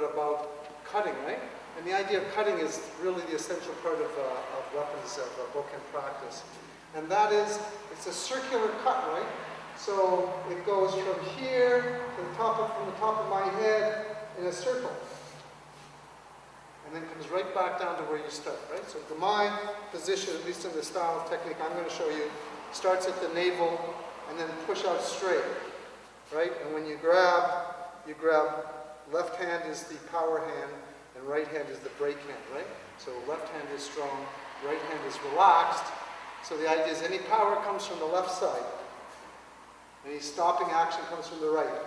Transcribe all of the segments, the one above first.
about cutting, right? And the idea of cutting is really the essential part of weapons of Bokken practice. And that is, it's a circular cut, right? So it goes from here to the top of, from the top of my head in a circle. And then comes right back down to where you start, right? So my position, at least in the style of technique I'm going to show you, starts at the navel and then push out straight, right? And when you grab, left hand is the power hand and right hand is the break hand, right? So left hand is strong, right hand is relaxed. So the idea is any power comes from the left side. Any stopping action comes from the right.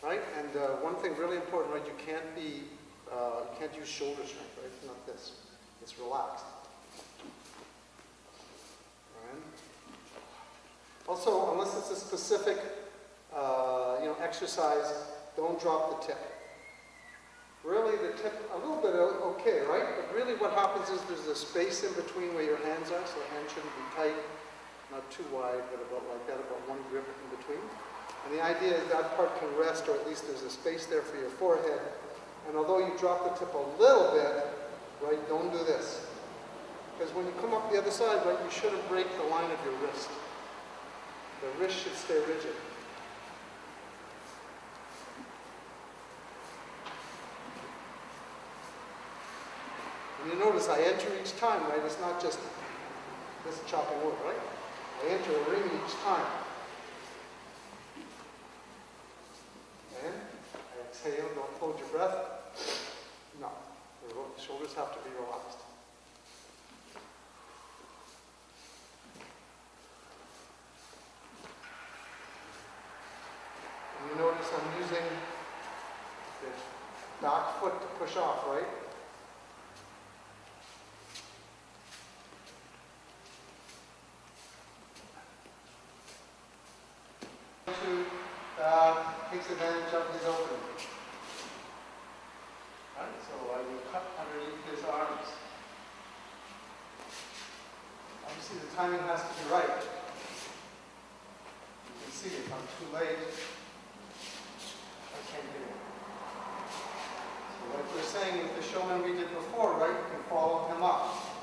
Right? And one thing really important, right? You can't use shoulder strength, right? It's not this. It's relaxed. Alright? Also, unless it's a specific, exercise, don't drop the tip. Really, the tip, a little bit okay, right? But really what happens is there's a space in between where your hands are, so the hand shouldn't be tight, not too wide, but about like that, about one grip in between. And the idea is that part can rest, or at least there's a space there for your forehead. And although you drop the tip a little bit, right, don't do this. Because when you come up the other side, right, you shouldn't break the line of your wrist. The wrist should stay rigid. And you notice I enter each time, right? It's not just this chopping wood, right? I enter a ring each time. And I exhale, don't hold your breath. No, the shoulders have to be relaxed. And you notice I'm using the back foot to push off, right? Takes advantage of his opening. Right, so I will cut underneath his arms. Obviously the timing has to be right. You can see if I'm too late, I can't do it. So like we're saying with the showman we did before, right, you can follow him up.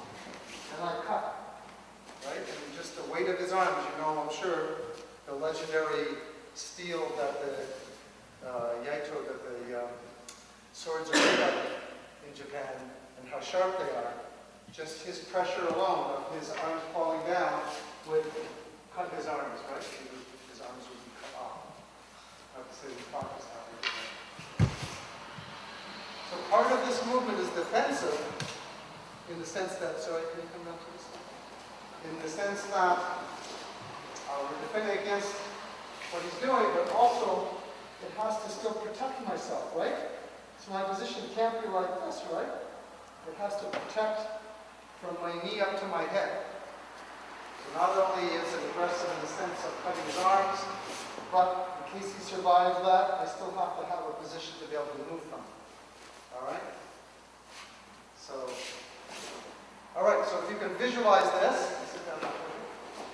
And I cut. Right? And just the weight of his arms, you know, I'm sure the legendary steel that the yaito, that the swords are made of in Japan, and how sharp they are. Just his pressure alone of his arms falling down would cut his arms, right? His arms would be cut off. I have to say the practice how. So part of this movement is defensive in the sense that, sorry, can you come down to this? In the sense that we're defending against what he's doing, but also it has to still protect myself, right? So my position can't be like this, right? It has to protect from my knee up to my head. So not only is it aggressive in the sense of cutting his arms, but in case he survives that, I still have to have a position to be able to move from. Alright? So if you can visualize this, sit down now.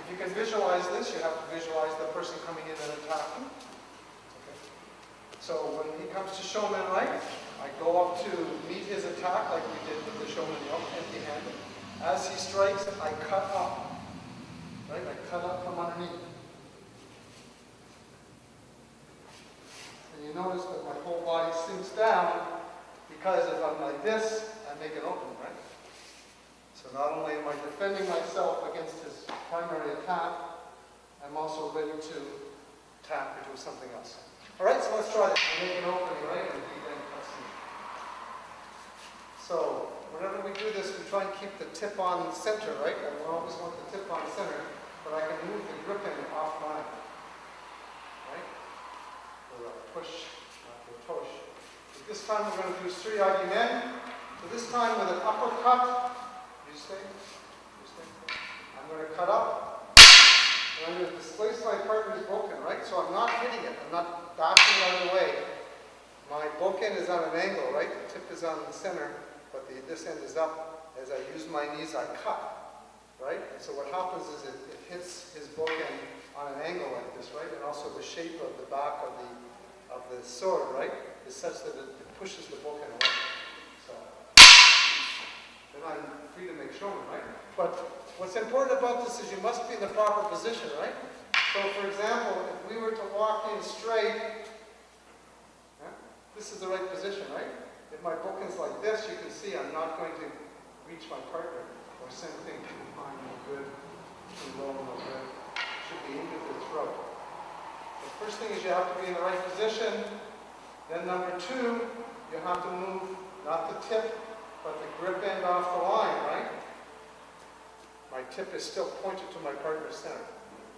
If you can visualize this, you have to visualize the person coming in and attacking. Okay. So when he comes to showman right, I go up to meet his attack like we did with the showman yoke, empty-handed. As he strikes, I cut up. Right? I cut up from underneath. And you notice that my whole body sinks down because if I'm like this, I make an opening, right? So not only am I defending myself against his primary attack, I'm also ready to attack or do something else. Alright, so let's try that. I make an opening, right? And he then cuts me. So whenever we do this, we try and keep the tip on center, right? I always want the tip on center, but I can move the grip in off mine. Right? Or a push, after a push. So this time we're going to do Sri Agi Men. So this time with an uppercut. You stay. I'm going to cut up, and I'm going to displace my partner's bokken, right? So I'm not hitting it. I'm not bashing it out of the way. My bokken is on an angle, right? The tip is on the center, but this end is up. As I use my knees, I cut, right? And so what happens is it hits his bokken on an angle like this, right? And also the shape of the back of the sword, right? is such that it pushes the Bokken away. So then I'm free to make showman, right? But what's important about this is you must be in the proper position, right? So for example, if we were to walk in straight, this is the right position, right? If my Bokken's like this, you can see I'm not going to reach my partner. Or same thing, too high, no good, too low, no good. Should be into the throat. The first thing is you have to be in the right position. Then number two, you have to move, not the tip, but the grip end off the line, right? My tip is still pointed to my partner's center.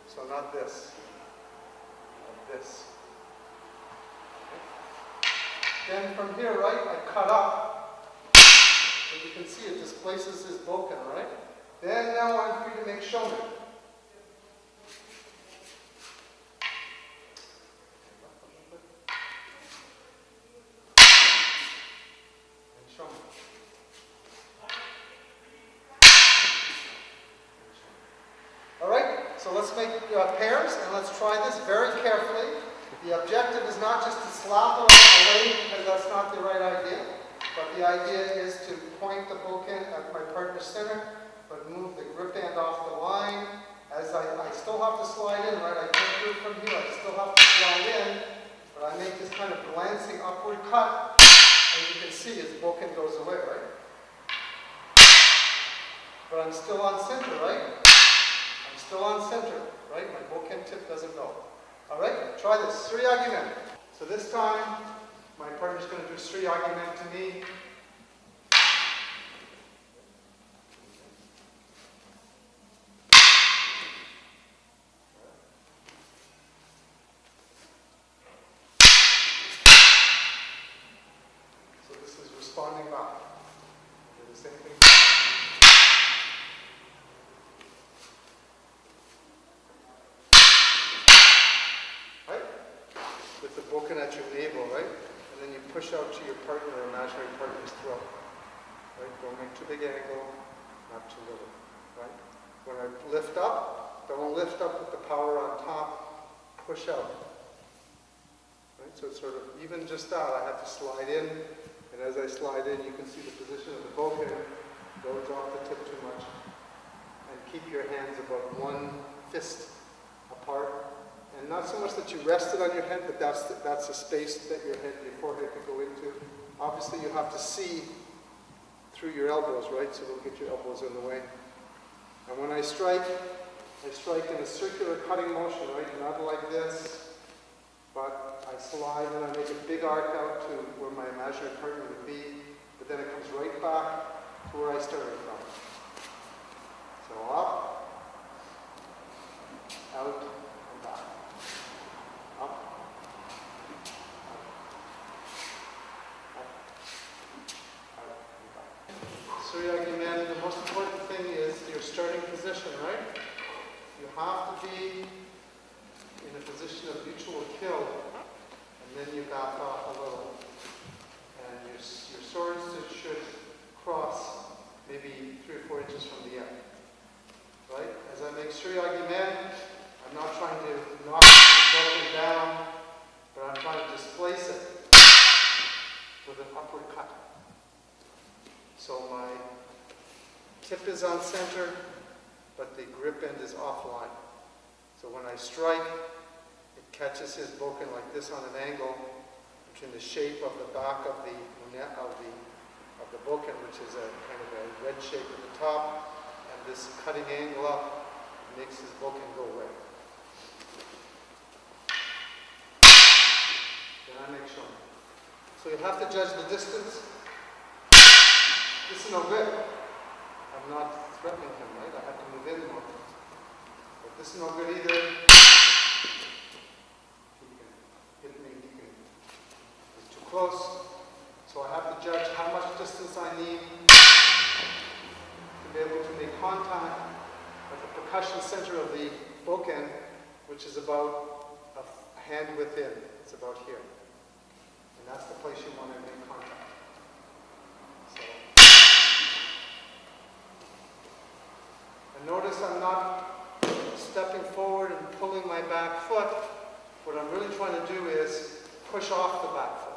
So not this, but this. Then from here, right, I cut up. And you can see it displaces his Bokken, right? Then now I'm free to make showman. And showman. All right, so let's make pairs and let's try this very carefully. The objective is not just to slap it away, because that's not the right idea, but the idea is to point the Bokken at my partner's center, but move the grip end off the line. As I still have to slide in, right? I can't do it from here, I still have to slide in, but I make this kind of glancing upward cut, and you can see his Bokken goes away, right? But I'm still on center, right? I'm still on center, right? My Bokken tip doesn't go. All right, try this. Sriyagimen. So this time, my partner's going to do Sriyagimen to me. So this is responding back. Do the same thing. With the Bokken at your navel, right? And then you push out to your partner, or imaginary partner's throat. Right? Don't make too big angle, not too little. Right? When I lift up, don't lift up with the power on top, push out. Right? So it's sort of, even just that, I have to slide in, and as I slide in, you can see the position of the Bokken. Don't drop the tip too much. And keep your hands about 1 fist apart. And not so much that you rest it on your head, but that's the space that your forehead could go into. Obviously, you have to see through your elbows, right? So don't get your elbows in the way. And when I strike in a circular cutting motion, right? Not like this, but I slide and I make a big arc out to where my imaginary partner would be, but then it comes right back to where I started from. So up, out, and back. Sriyagimen, the most important thing is your starting position, right? You have to be in a position of mutual kill, and then you back off a little. And your swords should cross maybe 3 or 4 inches from the end. Right? As I make Sriyagimen, I'm not trying to knock the Bokken down, but I'm trying to displace it with an upward cut. So my tip is on center, but the grip end is offline. So when I strike, it catches his Bokken like this on an angle between the shape of the back of the Bokken, which is a kind of a red shape at the top, and this cutting angle up makes his Bokken go away. Then I make showman. So you have to judge the distance. This is no good. I'm not threatening him, right? I have to move in more. But this is no good either. He can hit me, he can. It's too close. So I have to judge how much distance I need to be able to make contact at the percussion center of the Bokken, which is about a hand within. It's about here. And that's the place you want to make contact. And notice I'm not stepping forward and pulling my back foot. What I'm really trying to do is push off the back foot.